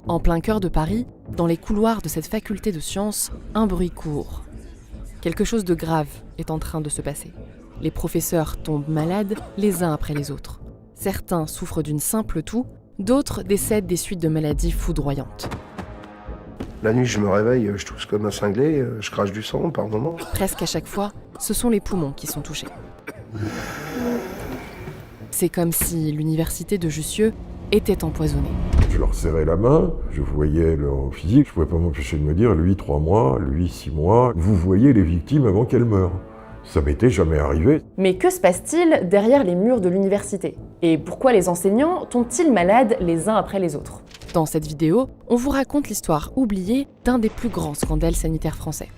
En plein cœur de Paris, dans les couloirs de cette faculté de sciences, un bruit court. Quelque chose de grave est en train de se passer. Les professeurs tombent malades les uns après les autres. Certains souffrent d'une simple toux, d'autres décèdent des suites de maladies foudroyantes. La nuit, je me réveille, je tousse comme un cinglé, je crache du sang par moments. Presque à chaque fois, ce sont les poumons qui sont touchés. C'est comme si l'université de Jussieu était empoisonnée. Je leur serrais la main, je voyais leur physique, je ne pouvais pas m'empêcher de me dire, lui 3 mois, lui 6 mois, vous voyez les victimes avant qu'elles meurent. Ça m'était jamais arrivé. Mais que se passe-t-il derrière les murs de l'université ? Et pourquoi les enseignants tombent-ils malades les uns après les autres ? Dans cette vidéo, on vous raconte l'histoire oubliée d'un des plus grands scandales sanitaires français.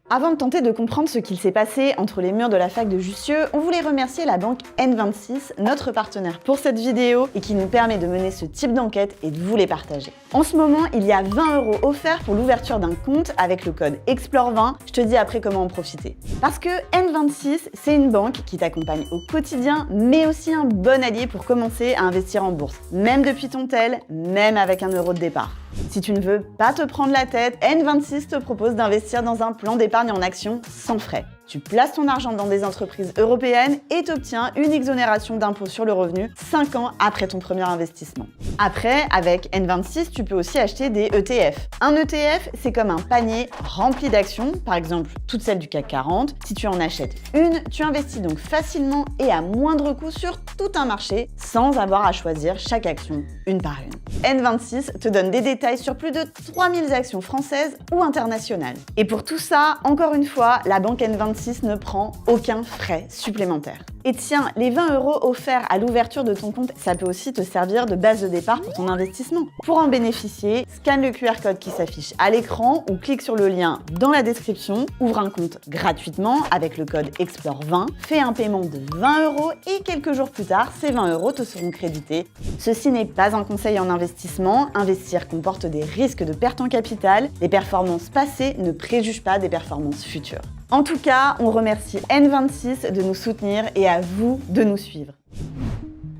Avant de tenter de comprendre ce qu'il s'est passé entre les murs de la fac de Jussieu, on voulait remercier la banque N26, notre partenaire pour cette vidéo et qui nous permet de mener ce type d'enquête et de vous les partager. En ce moment, il y a 20 € offerts pour l'ouverture d'un compte avec le code EXPLORE20. Je te dis après comment en profiter. Parce que N26, c'est une banque qui t'accompagne au quotidien, mais aussi un bon allié pour commencer à investir en bourse. Même depuis ton tel, même avec 1 € de départ. Si tu ne veux pas te prendre la tête, N26 te propose d'investir dans un plan d'épargne en actions sans frais. Tu places ton argent dans des entreprises européennes et t'obtiens une exonération d'impôt sur le revenu 5 ans après ton premier investissement. Après, avec N26, tu peux aussi acheter des ETF. Un ETF, c'est comme un panier rempli d'actions, par exemple toutes celles du CAC 40. Si tu en achètes une, tu investis donc facilement et à moindre coût sur tout un marché sans avoir à choisir chaque action une par une. N26 te donne des détails sur plus de 3000 actions françaises ou internationales. Et pour tout ça, encore une fois, la banque N26 ne prend aucun frais supplémentaire. Et tiens, les 20 € offerts à l'ouverture de ton compte, ça peut aussi te servir de base de départ pour ton investissement. Pour en bénéficier, scanne le QR code qui s'affiche à l'écran ou clique sur le lien dans la description, ouvre un compte gratuitement avec le code EXPLORE20, fais un paiement de 20 € et quelques jours plus tard, ces 20 € te seront crédités. Ceci n'est pas un conseil en investissement, investir comporte des risques de perte en capital, les performances passées ne préjugent pas des performances futures. En tout cas, on remercie N26 de nous soutenir et à vous de nous suivre.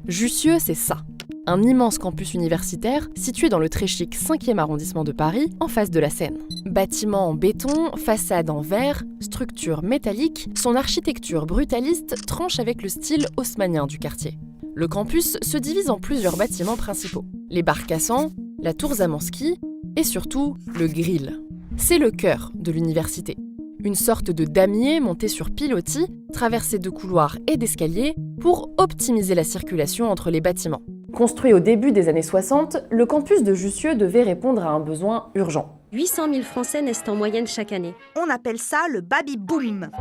Jussieu, c'est ça. Un immense campus universitaire situé dans le très chic 5e arrondissement de Paris, en face de la Seine. Bâtiment en béton, façade en verre, structure métallique, son architecture brutaliste tranche avec le style haussmannien du quartier. Le campus se divise en plusieurs bâtiments principaux. Les bars cassants, la tour Zamansky et surtout le grill. C'est le cœur de l'université. Une sorte de damier monté sur pilotis, traversé de couloirs et d'escaliers pour optimiser la circulation entre les bâtiments. Construit au début des années 60, le campus de Jussieu devait répondre à un besoin urgent. 800 000 Français naissent en moyenne chaque année. On appelle ça le baby-boom.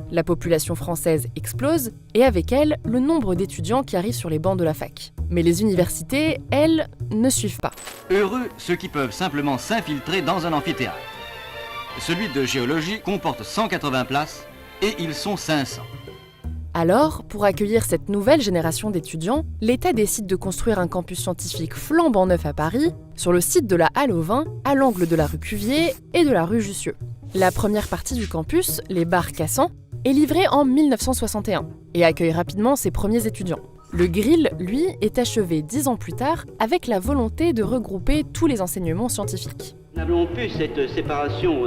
La population française explose et avec elle, le nombre d'étudiants qui arrivent sur les bancs de la fac. Mais les universités, elles, ne suivent pas. Heureux ceux qui peuvent simplement s'infiltrer dans un amphithéâtre. Celui de géologie comporte 180 places et ils sont 500. Alors, pour accueillir cette nouvelle génération d'étudiants, l'État décide de construire un campus scientifique flambant neuf à Paris, sur le site de la Halle aux Vins, à l'angle de la rue Cuvier et de la rue Jussieu. La première partie du campus, les bars cassants, est livrée en 1961 et accueille rapidement ses premiers étudiants. Le grill, lui, est achevé 10 ans plus tard avec la volonté de regrouper tous les enseignements scientifiques. Nous n'avons plus cette séparation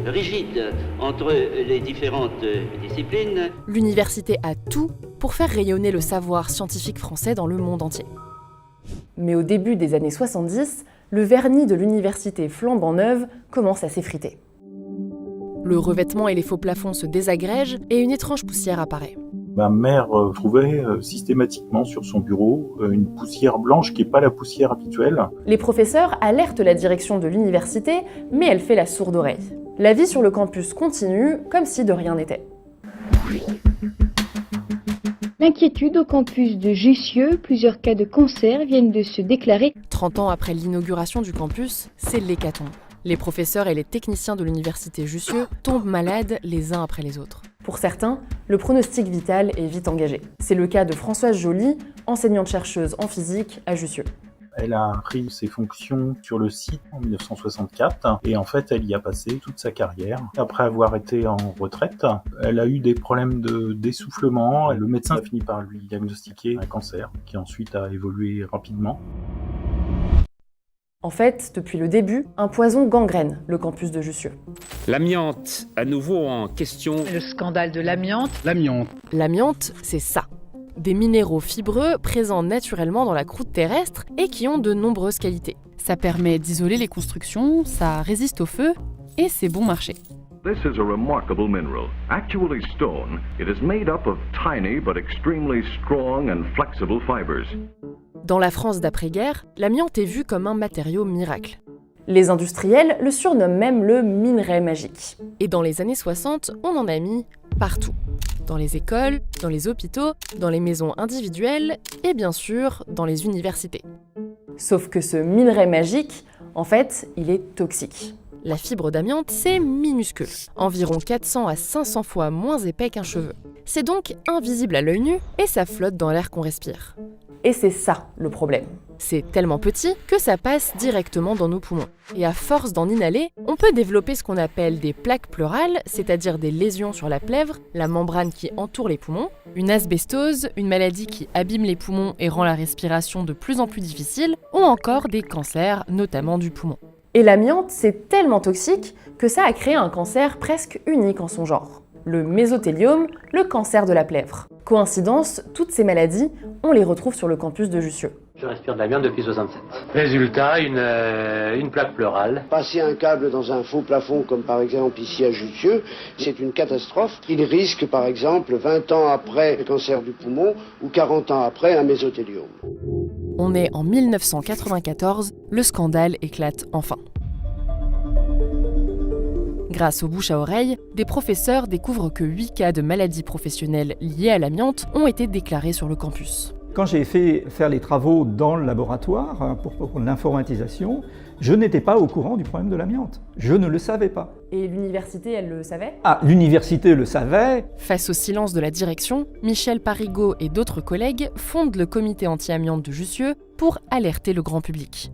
rigide entre les différentes disciplines. L'université a tout pour faire rayonner le savoir scientifique français dans le monde entier. Mais au début des années 70, le vernis de l'université flambant neuve commence à s'effriter. Le revêtement et les faux plafonds se désagrègent et une étrange poussière apparaît. Ma mère trouvait systématiquement sur son bureau une poussière blanche qui n'est pas la poussière habituelle. Les professeurs alertent la direction de l'université, mais elle fait la sourde oreille. La vie sur le campus continue comme si de rien n'était. L'inquiétude au campus de Jussieu, plusieurs cas de cancer viennent de se déclarer. 30 ans après l'inauguration du campus, c'est l'hécatombe. Les professeurs et les techniciens de l'université Jussieu tombent malades les uns après les autres. Pour certains, le pronostic vital est vite engagé. C'est le cas de Françoise Joly, enseignante-chercheuse en physique à Jussieu. Elle a pris ses fonctions sur le site en 1964 et en fait, elle y a passé toute sa carrière. Après avoir été en retraite, elle a eu des problèmes d'essoufflement. Le médecin a fini par lui diagnostiquer un cancer qui ensuite a évolué rapidement. En fait, depuis le début, un poison gangrène le campus de Jussieu. L'amiante, à nouveau en question. Le scandale de l'amiante. L'amiante, c'est ça. Des minéraux fibreux présents naturellement dans la croûte terrestre et qui ont de nombreuses qualités. Ça permet d'isoler les constructions, ça résiste au feu et c'est bon marché. This is a remarkable mineral. Actually stone, it is made up of tiny but extremely strong and flexible fibers. Dans la France d'après-guerre, l'amiante est vu comme un matériau miracle. Les industriels le surnomment même le minerai magique. Et dans les années 60, on en a mis partout. Dans les écoles, dans les hôpitaux, dans les maisons individuelles et bien sûr dans les universités. Sauf que ce minerai magique, en fait, il est toxique. La fibre d'amiante, c'est minuscule, environ 400 à 500 fois moins épais qu'un cheveu. C'est donc invisible à l'œil nu et ça flotte dans l'air qu'on respire. Et c'est ça le problème. C'est tellement petit que ça passe directement dans nos poumons. Et à force d'en inhaler, on peut développer ce qu'on appelle des plaques pleurales, c'est-à-dire des lésions sur la plèvre, la membrane qui entoure les poumons, une asbestose, une maladie qui abîme les poumons et rend la respiration de plus en plus difficile, ou encore des cancers, notamment du poumon. Et l'amiante, c'est tellement toxique que ça a créé un cancer presque unique en son genre. Le mésothéliome, le cancer de la plèvre. Coïncidence, toutes ces maladies, on les retrouve sur le campus de Jussieu. Je respire de l'amiante depuis 67. Résultat, une plaque pleurale. Passer un câble dans un faux plafond, comme par exemple ici à Jussieu, c'est une catastrophe. Il risque par exemple 20 ans après le cancer du poumon ou 40 ans après un mésothéliome. On est en 1994, le scandale éclate enfin. Grâce aux bouche à oreille, des professeurs découvrent que 8 cas de maladies professionnelles liées à l'amiante ont été déclarés sur le campus. Quand j'ai fait faire les travaux dans le laboratoire pour l'informatisation, je n'étais pas au courant du problème de l'amiante. Je ne le savais pas. Et l'université, elle le savait ? Ah, l'université le savait. Face au silence de la direction, Michel Parigot et d'autres collègues fondent le comité anti-amiante de Jussieu pour alerter le grand public.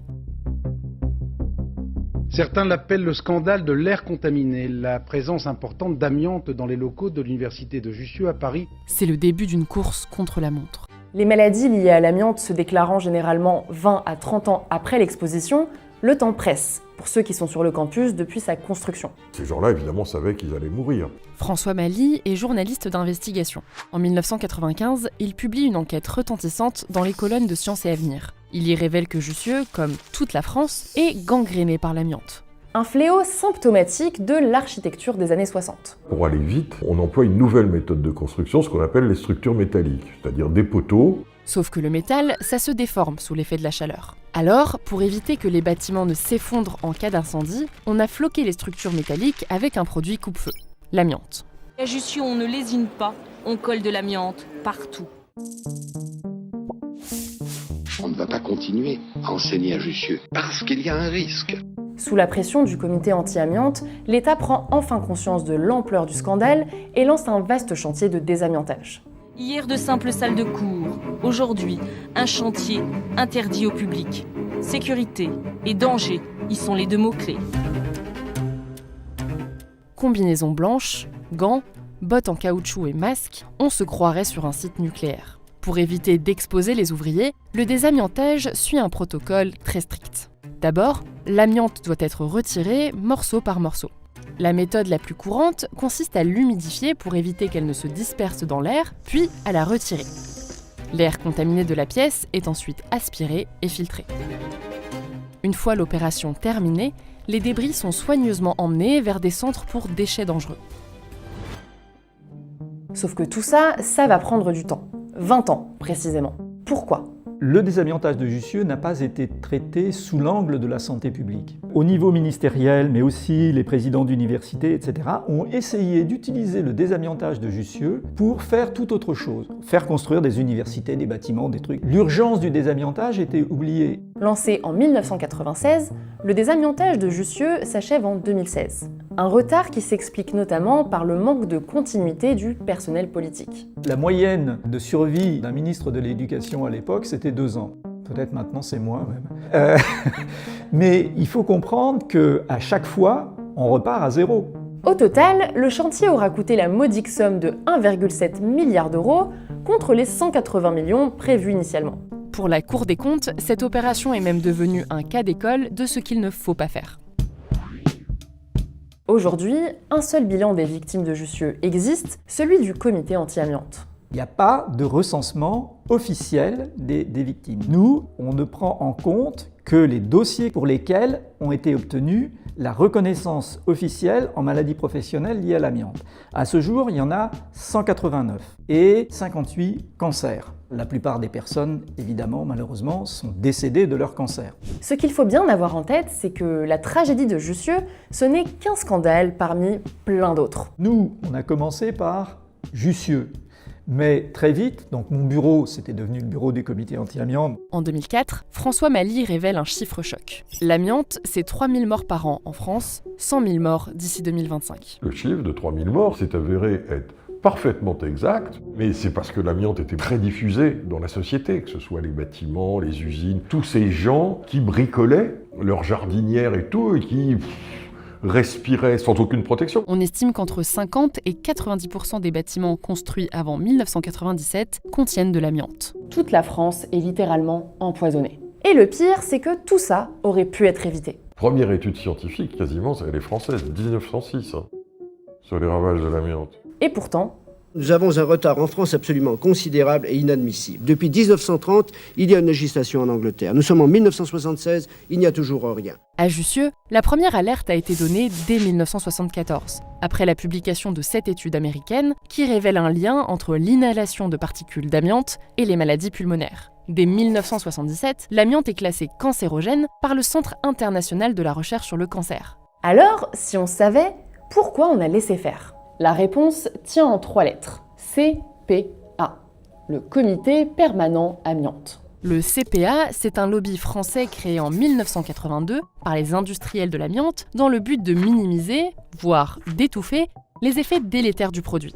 Certains l'appellent le scandale de l'air contaminé, la présence importante d'amiante dans les locaux de l'université de Jussieu à Paris. C'est le début d'une course contre la montre. Les maladies liées à l'amiante se déclarant généralement 20 à 30 ans après l'exposition, le temps presse pour ceux qui sont sur le campus depuis sa construction. Ces gens-là, évidemment, savaient qu'ils allaient mourir. François Mali est journaliste d'investigation. En 1995, il publie une enquête retentissante dans les colonnes de Sciences et Avenir. Il y révèle que Jussieu, comme toute la France, est gangréné par l'amiante. Un fléau symptomatique de l'architecture des années 60. Pour aller vite, on emploie une nouvelle méthode de construction, ce qu'on appelle les structures métalliques, c'est-à-dire des poteaux. Sauf que le métal, ça se déforme sous l'effet de la chaleur. Alors, pour éviter que les bâtiments ne s'effondrent en cas d'incendie, on a floqué les structures métalliques avec un produit coupe-feu, l'amiante. À Jussieu, on ne lésine pas, on colle de l'amiante partout. On ne va pas continuer à enseigner à Jussieu, parce qu'il y a un risque. Sous la pression du comité anti-amiante, l'État prend enfin conscience de l'ampleur du scandale et lance un vaste chantier de désamiantage. Hier, de simples salles de cours. Aujourd'hui, un chantier interdit au public. Sécurité et danger y sont les deux mots-clés. Combinaison blanche, gants, bottes en caoutchouc et masques, on se croirait sur un site nucléaire. Pour éviter d'exposer les ouvriers, le désamiantage suit un protocole très strict. D'abord, l'amiante doit être retirée morceau par morceau. La méthode la plus courante consiste à l'humidifier pour éviter qu'elle ne se disperse dans l'air, puis à la retirer. L'air contaminé de la pièce est ensuite aspiré et filtré. Une fois l'opération terminée, les débris sont soigneusement emmenés vers des centres pour déchets dangereux. Sauf que tout ça, ça va prendre du temps. 20 ans, précisément. Pourquoi ? Le désamiantage de Jussieu n'a pas été traité sous l'angle de la santé publique. Au niveau ministériel, mais aussi les présidents d'universités, etc., ont essayé d'utiliser le désamiantage de Jussieu pour faire tout autre chose. Faire construire des universités, des bâtiments, des trucs. L'urgence du désamiantage était oubliée. Lancé en 1996, le désamiantage de Jussieu s'achève en 2016. Un retard qui s'explique notamment par le manque de continuité du personnel politique. La moyenne de survie d'un ministre de l'Éducation à l'époque, c'était 2 ans. peut-être maintenant c'est moi même. Mais il faut comprendre qu'à chaque fois, on repart à zéro. Au total, le chantier aura coûté la modique somme de 1,7 milliard d'euros contre les 180 millions prévus initialement. Pour la Cour des comptes, cette opération est même devenue un cas d'école de ce qu'il ne faut pas faire. Aujourd'hui, un seul bilan des victimes de Jussieu existe, celui du comité anti-amiante. Il n'y a pas de recensement officiel des victimes. Nous, on ne prend en compte que les dossiers pour lesquels ont été obtenus la reconnaissance officielle en maladie professionnelle liée à l'amiante. À ce jour, il y en a 189 et 58 cancers. La plupart des personnes, évidemment, malheureusement, sont décédées de leur cancer. Ce qu'il faut bien avoir en tête, c'est que la tragédie de Jussieu, ce n'est qu'un scandale parmi plein d'autres. Nous, on a commencé par Jussieu. Mais très vite, donc mon bureau, c'était devenu le bureau du comité anti-amiante. En 2004, François Mally révèle un chiffre choc. L'amiante, c'est 3000 morts par an en France, 100 000 morts d'ici 2025. Le chiffre de 3000 morts s'est avéré être parfaitement exact, mais c'est parce que l'amiante était très diffusé dans la société, que ce soit les bâtiments, les usines, tous ces gens qui bricolaient leurs jardinières et tout, et qui respiraient sans aucune protection. On estime qu'entre 50 et 90% des bâtiments construits avant 1997 contiennent de l'amiante. Toute la France est littéralement empoisonnée. Et le pire, c'est que tout ça aurait pu être évité. Première étude scientifique, quasiment, elle est française, 1906, sur les ravages de l'amiante. Et pourtant, nous avons un retard en France absolument considérable et inadmissible. Depuis 1930, il y a une législation en Angleterre. Nous sommes en 1976, il n'y a toujours rien. À Jussieu, la première alerte a été donnée dès 1974, après la publication de 7 études américaines qui révèlent un lien entre l'inhalation de particules d'amiante et les maladies pulmonaires. Dès 1977, l'amiante est classée cancérogène par le Centre international de la recherche sur le cancer. Alors, si on savait, pourquoi on a laissé faire ? La réponse tient en 3 lettres. CPA, le Comité permanent amiante. Le CPA, c'est un lobby français créé en 1982 par les industriels de l'amiante dans le but de minimiser, voire d'étouffer, les effets délétères du produit.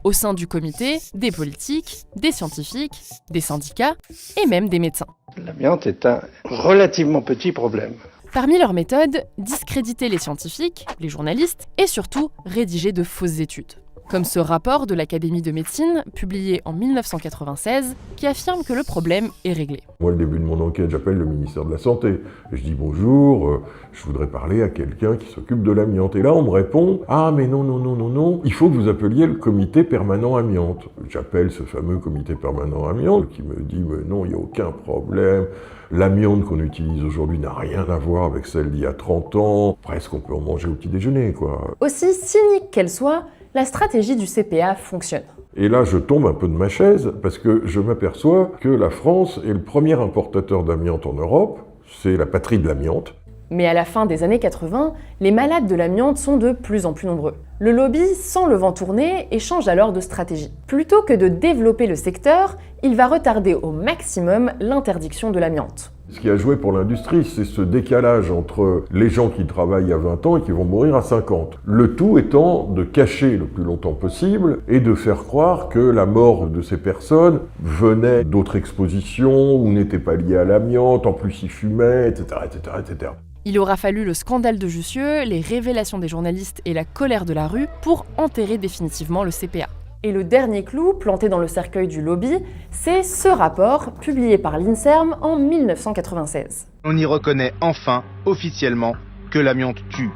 Au sein du comité, des politiques, des scientifiques, des syndicats et même des médecins. L'amiante est un relativement petit problème. Parmi leurs méthodes, discréditer les scientifiques, les journalistes et surtout rédiger de fausses études. Comme ce rapport de l'Académie de médecine, publié en 1996, qui affirme que le problème est réglé. Moi, le début de mon enquête, j'appelle le ministère de la Santé. Et je dis bonjour, je voudrais parler à quelqu'un qui s'occupe de l'amiante. Et là, on me répond, ah mais non, il faut que vous appeliez le comité permanent amiante. J'appelle ce fameux comité permanent amiante qui me dit, mais non, il n'y a aucun problème. L'amiante qu'on utilise aujourd'hui n'a rien à voir avec celle d'il y a 30 ans. Presque on peut en manger au petit déjeuner, quoi. Aussi cynique qu'elle soit, la stratégie du CPA fonctionne. Et là, je tombe un peu de ma chaise parce que je m'aperçois que la France est le premier importateur d'amiante en Europe. C'est la patrie de l'amiante. Mais à la fin des années 80, les malades de l'amiante sont de plus en plus nombreux. Le lobby sent le vent tourner et change alors de stratégie. Plutôt que de développer le secteur, il va retarder au maximum l'interdiction de l'amiante. Ce qui a joué pour l'industrie, c'est ce décalage entre les gens qui travaillent à 20 ans et qui vont mourir à 50. Le tout étant de cacher le plus longtemps possible et de faire croire que la mort de ces personnes venait d'autres expositions ou n'était pas liée à l'amiante, en plus ils fumaient, etc., etc., etc. Il aura fallu le scandale de Jussieu, les révélations des journalistes et la colère de la rue pour enterrer définitivement le CPA. Et le dernier clou planté dans le cercueil du lobby, c'est ce rapport publié par l'INSERM en 1996. On y reconnaît enfin, officiellement, que l'amiante tue.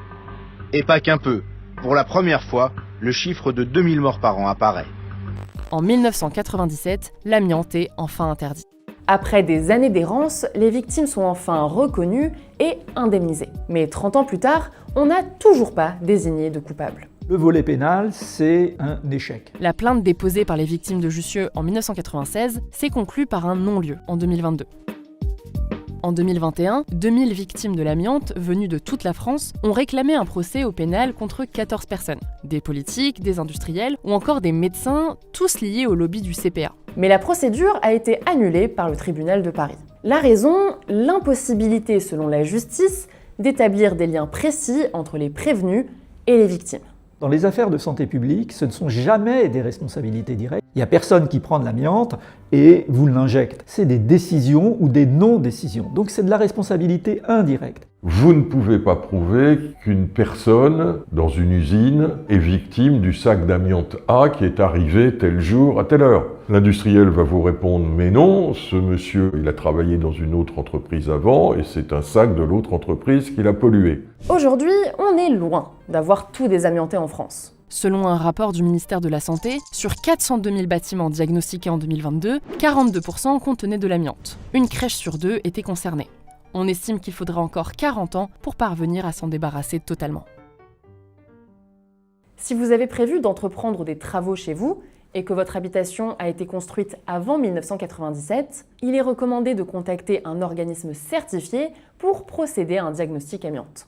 Et pas qu'un peu. Pour la première fois, le chiffre de 2000 morts par an apparaît. En 1997, l'amiante est enfin interdit. Après des années d'errance, les victimes sont enfin reconnues et indemnisées. Mais 30 ans plus tard, on n'a toujours pas désigné de coupable. Le volet pénal, c'est un échec. La plainte déposée par les victimes de Jussieu en 1996 s'est conclue par un non-lieu en 2022. En 2021, 2000 victimes de l'amiante venues de toute la France ont réclamé un procès au pénal contre 14 personnes. Des politiques, des industriels ou encore des médecins, tous liés au lobby du CPA. Mais la procédure a été annulée par le tribunal de Paris. La raison, l'impossibilité selon la justice d'établir des liens précis entre les prévenus et les victimes. Dans les affaires de santé publique, ce ne sont jamais des responsabilités directes. Il n'y a personne qui prend de l'amiante et vous l'injecte. C'est des décisions ou des non-décisions. Donc c'est de la responsabilité indirecte. Vous ne pouvez pas prouver qu'une personne dans une usine est victime du sac d'amiante A qui est arrivé tel jour à telle heure. L'industriel va vous répondre « mais non, ce monsieur, il a travaillé dans une autre entreprise avant et c'est un sac de l'autre entreprise qui l'a pollué ». Aujourd'hui, on est loin d'avoir tout désamianté en France. Selon un rapport du ministère de la Santé, sur 402 000 bâtiments diagnostiqués en 2022, 42% contenaient de l'amiante. Une crèche sur 2 était concernée. On estime qu'il faudra encore 40 ans pour parvenir à s'en débarrasser totalement. Si vous avez prévu d'entreprendre des travaux chez vous et que votre habitation a été construite avant 1997, il est recommandé de contacter un organisme certifié pour procéder à un diagnostic amiante.